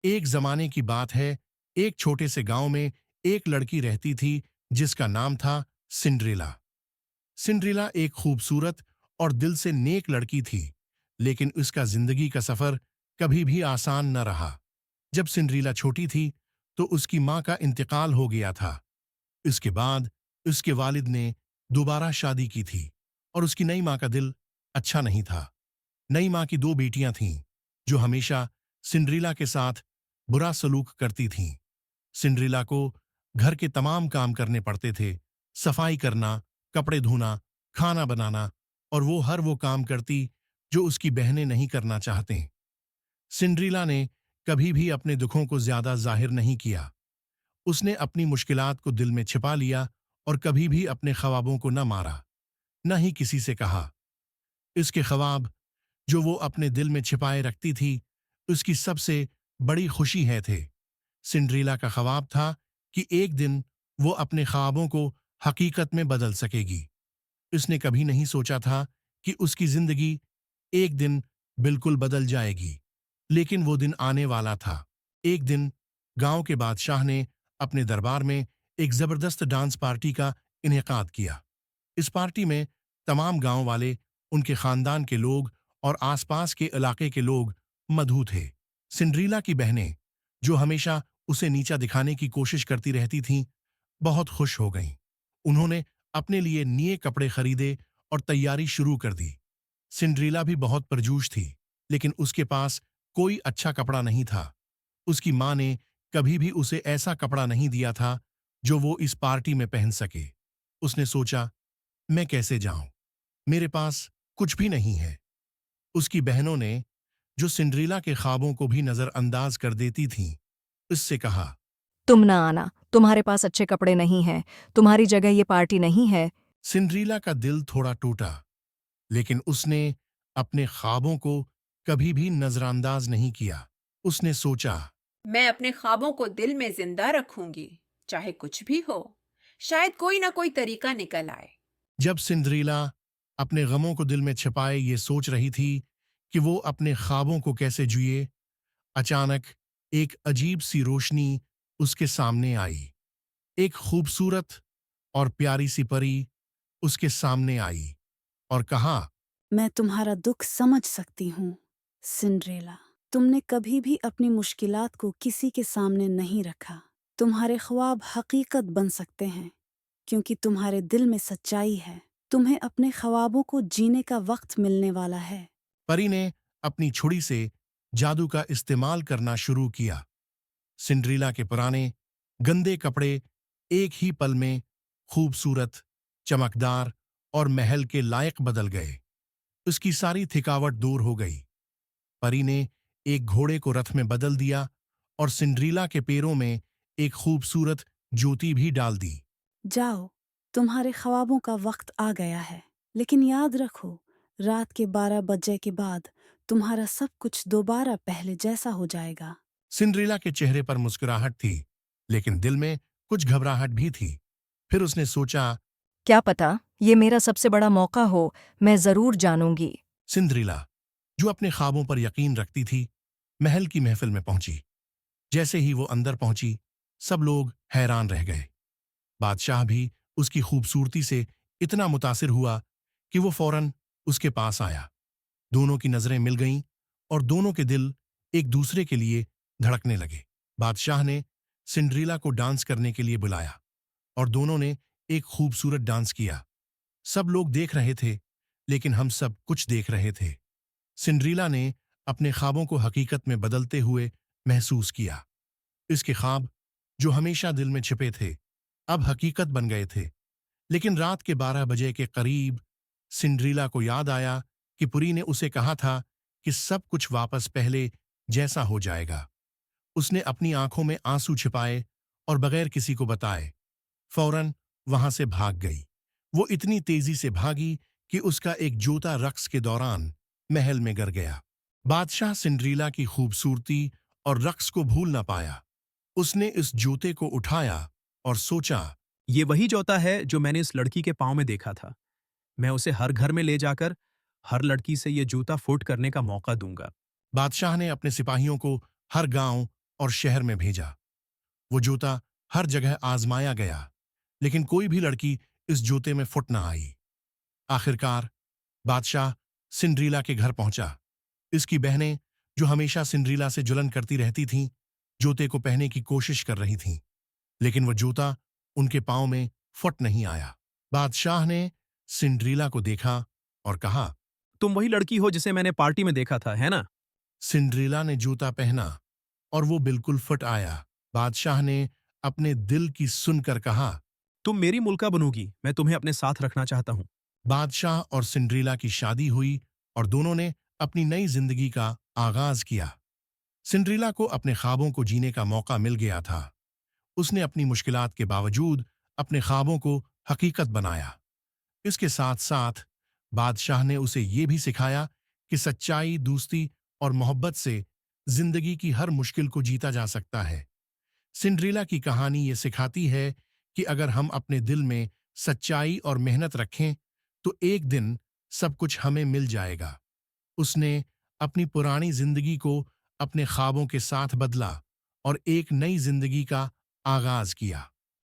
एक जमाने की बात है। एक छोटे से गांव में एक लड़की रहती थी जिसका नाम था सिंड्रेला। सिंड्रेला एक खूबसूरत और दिल से नेक लड़की थी, लेकिन उसका जिंदगी का सफर कभी भी आसान न रहा। जब सिंड्रेला छोटी थी तो उसकी मां का इंतकाल हो गया था। इसके बाद उसके वालिद ने दोबारा शादी की थी और उसकी नई मां का दिल अच्छा नहीं था। नई मां की दो बेटियां थीं जो हमेशा सिंड्रेला के साथ बुरा सलूक करती थीं। सिंड्रेला को घर के तमाम काम करने पड़ते थे, सफाई करना, कपड़े धोना, खाना बनाना, और वो हर वो काम करती जो उसकी बहनें नहीं करना चाहते। सिंड्रेला ने कभी भी अपने दुखों को ज्यादा जाहिर नहीं किया। उसने अपनी मुश्किलात को दिल में छिपा लिया और कभी भी अपने ख्वाबों को न मारा, न ही किसी से कहा। इसके ख्वाब जो वो अपने दिल में छिपाए रखती थी, उसकी सबसे बड़ी खुशी है थे। सिंड्रेला का ख्वाब था कि एक दिन वो अपने ख्वाबों को हकीकत में बदल सकेगी। उसने कभी नहीं सोचा था कि उसकी जिंदगी एक दिन बिल्कुल बदल जाएगी, लेकिन वो दिन आने वाला था। एक दिन गांव के बादशाह ने अपने दरबार में एक जबरदस्त डांस पार्टी का इनेकाद किया। इस पार्टी में तमाम गांव वाले, उनके खानदान के लोग और आसपास के इलाके के लोग मधु थे। सिंड्रेला की बहनें, जो हमेशा उसे नीचा दिखाने की कोशिश करती रहती थीं, बहुत खुश हो गईं। उन्होंने अपने लिए नए कपड़े खरीदे और तैयारी शुरू कर दी। सिंड्रेला भी बहुत परजोश थी, लेकिन उसके पास कोई अच्छा कपड़ा नहीं था। उसकी मां ने कभी भी उसे ऐसा कपड़ा नहीं दिया था जो वो इस पार्टी में पहन सके। उसने सोचा, मैं कैसे जाऊं? मेरे पास कुछ भी नहीं है। उसकी बहनों ने, जो सिंड्रेला के ख्वाबों को भी नजरअंदाज कर देती थीं, उससे कहा। तुम ना आना, तुम्हारे पास अच्छे कपड़े नहीं हैं, तुम्हारी जगह ये पार्टी नहीं है। सिंड्रेला का दिल थोड़ा टूटा, लेकिन उसने अपने ख्वाबों को कभी भी नजरअंदाज नहीं किया। उसने सोचा, मैं अपने ख्वाबों को दिल में जिंदा रखूंगी, चाहे कुछ भी हो। शायद कोई ना कोई तरीका निकल आए। जब सिंड्रेला अपने गमों को दिल में छिपाए ये सोच रही थी कि वो अपने ख्वाबों को कैसे जिए, अचानक एक अजीब सी रोशनी उसके सामने आई। एक खूबसूरत और प्यारी सी परी उसके सामने आई और कहा। मैं तुम्हारा दुख समझ सकती हूँ, सिंड्रेला। तुमने कभी भी अपनी मुश्किलात को किसी के सामने नहीं रखा। तुम्हारे ख्वाब हकीकत बन सकते हैं, क्योंकि तुम्हारे दिल में सच्चाई है। तुम्हें अपने ख्वाबों को जीने का वक्त मिलने वाला है। परी ने अपनी छुरी से जादू का इस्तेमाल करना शुरू किया। सिंड्रेला के पुराने गंदे कपड़े एक ही पल में खूबसूरत, चमकदार और महल के लायक बदल गए। उसकी सारी थकावट दूर हो गई। परी ने एक घोड़े को रथ में बदल दिया और सिंड्रेला के पैरों में एक खूबसूरत ज्योति भी डाल दी। जाओ, तुम्हारे ख्वाबों का वक्त आ गया है। लेकिन याद रखो, रात के 12 बजे के बाद तुम्हारा सब कुछ दोबारा पहले जैसा हो जाएगा। सिंड्रेला के चेहरे पर मुस्कुराहट थी, लेकिन दिल में कुछ घबराहट भी थी। फिर उसने सोचा, क्या पता ये मेरा सबसे बड़ा मौका हो, मैं जरूर जानूंगी। सिंड्रेला, जो अपने ख्वाबों पर यकीन रखती थी, महल की महफिल में पहुंची। जैसे ही वो अंदर पहुंची, सब लोग हैरान रह गए। बादशाह भी उसकी खूबसूरती से इतना मुतासिर हुआ कि वो फौरन उसके पास आया। दोनों की नजरें मिल गईं और दोनों के दिल एक दूसरे के लिए धड़कने लगे। बादशाह ने सिंड्रेला को डांस करने के लिए बुलाया और दोनों ने एक खूबसूरत डांस किया। सब लोग देख रहे थे, लेकिन हम सब कुछ देख रहे थे। सिंड्रेला ने अपने ख्वाबों को हकीकत में बदलते हुए महसूस किया। इसके ख्वाब, जो हमेशा दिल में छिपे थे, अब हकीकत बन गए थे। लेकिन रात के 12 बजे के करीब सिंड्रेला को याद आया कि पुरी ने उसे कहा था कि सब कुछ वापस पहले जैसा हो जाएगा। उसने अपनी आंखों में आंसू छिपाए और बगैर किसी को बताए फौरन वहां से भाग गई। वो इतनी तेजी से भागी कि उसका एक जूता रक्स के दौरान महल में गिर गया। बादशाह सिंड्रेला की खूबसूरती और रक्स को भूल न पाया। उसने इस जूते को उठाया और सोचा, ये वही जूता है जो मैंने इस लड़की के पाँव में देखा था। मैं उसे हर घर में ले जाकर हर लड़की से ये जूता फुट करने का मौका दूंगा। बादशाह ने अपने सिपाहियों को हर गांव और शहर में भेजा। वो जूता हर जगह आजमाया गया, लेकिन कोई भी लड़की इस जूते में फुट ना आई। आखिरकार बादशाह सिंड्रीला के घर पहुंचा। इसकी बहनें, जो हमेशा सिंड्रीला से जलन करती रहती थीं, जूते को पहनने की कोशिश कर रही थीं, लेकिन वो जूता उनके पांव में फुट नहीं आया। बादशाह ने सिंड्रीला को देखा और कहा, तुम वही लड़की हो जिसे मैंने पार्टी में देखा था, है ना? सिंड्रीला ने जूता पहना और वो बिल्कुल फट आया। बादशाह ने अपने दिल की सुनकर कहा, तुम मेरी मुल्का बनोगी, मैं तुम्हें अपने साथ रखना चाहता हूँ। बादशाह और सिंड्रीला की शादी हुई और दोनों ने अपनी नई जिंदगी का आगाज किया। सिंड्रीला को अपने ख्वाबों को जीने का मौका मिल गया था। उसने अपनी मुश्किलात के बावजूद अपने ख्वाबों को हकीकत बनाया। इसके साथ साथ बादशाह ने उसे ये भी सिखाया कि सच्चाई, दोस्ती और मोहब्बत से जिंदगी की हर मुश्किल को जीता जा सकता है। सिंड्रीला की कहानी ये सिखाती है कि अगर हम अपने दिल में सच्चाई और मेहनत रखें तो एक दिन सब कुछ हमें मिल जाएगा। उसने अपनी पुरानी जिंदगी को अपने ख्वाबों के साथ बदला और एक नई जिंदगी का आगाज किया।